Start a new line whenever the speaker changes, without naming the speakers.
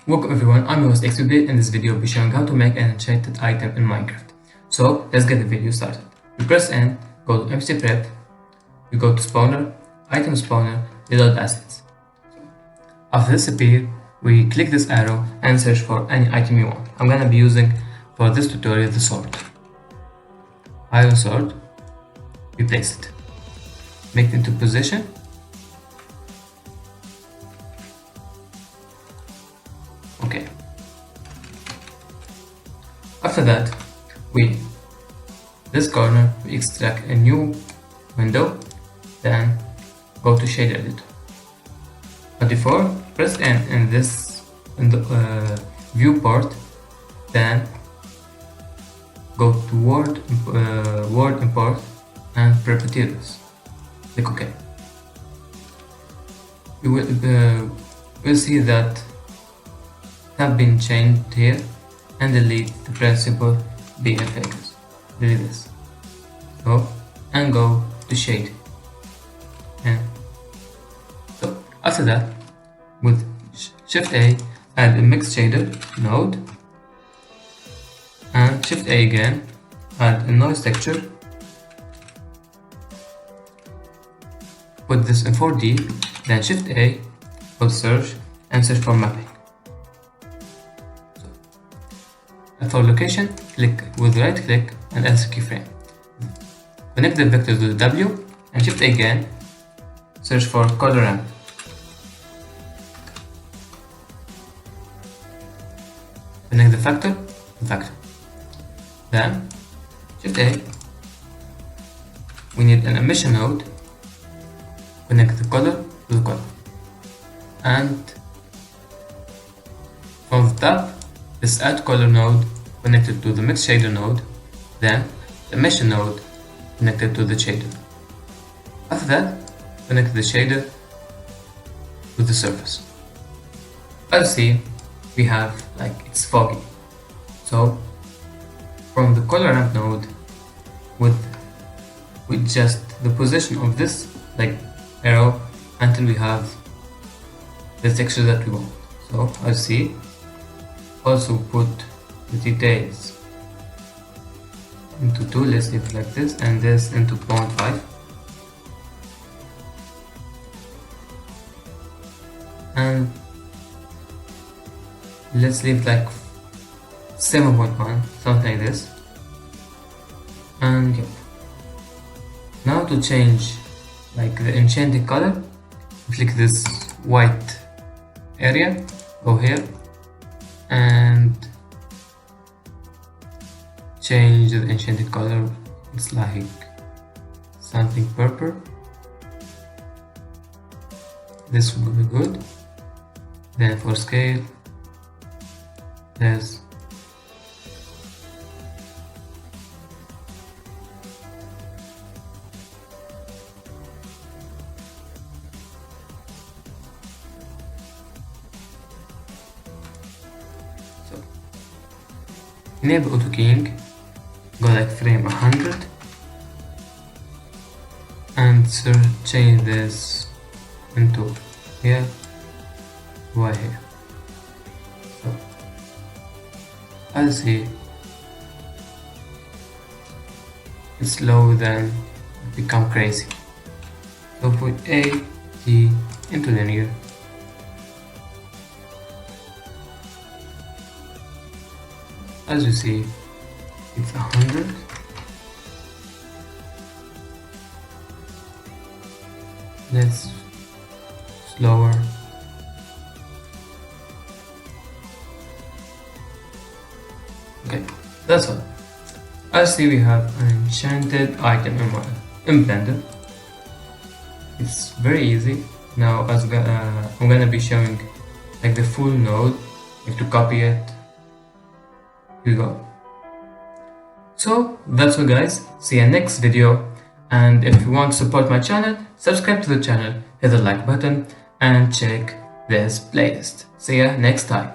Welcome everyone, I'm your host X. Today in this video I'll be showing how to make an enchanted item in Minecraft. So let's get the video started. We press N, go to MC Prep, we go to Spawner, Item Spawner, Reload Assets. After this appears, we click this arrow and search for any item you want. I'm gonna be using for this tutorial the sword. Iron sword, we place it. Make it into position. Okay. After that, this corner, we extract a new window, then go to shade editor. But before, press N in this viewport, then go to word import and preparations. Click OK. You will see that have been changed here, and delete the principal BFX. Delete this. And go to shade. And so after that, with Shift A, add a mix shader node, and Shift A again, add a noise texture. Put this in 4D, then Shift A, go to search and search for mapping. For location, click with right click and else keyframe. Connect the vector to the W and Shift A again, search for color ramp. Connect the factor to factor. Then Shift A, we need an emission node, connect the color to the color. And from the top, this add color node connected to the mix shader node, then the emission node connected to the shader. After that, connect the shader with the surface. As you see, we have it's foggy. So from the color ramp node, with just the position of this arrow until we have the texture that we want. So as you see, also put the details into 2, let's leave it like this, and this into 0.5, and let's leave 7.1, something like this. And yep. Now to change the enchanted color, click this white area, go here and change the enchanted color. It's something purple. This will be good. Then for scale, there's enable auto keying, go frame 100 and change this into here, right here. So as you see, it's slow, then become crazy. So put A, T into linear. As you see, it's 100. Let's slower. Okay, that's all. As you see, we have an enchanted item in Blender. It's very easy. Now I'm gonna be showing the full node. You have to copy it. Here we go. So that's all guys, see you next video, and if you want to support my channel, subscribe to the channel, hit the like button and check this playlist. See ya next time.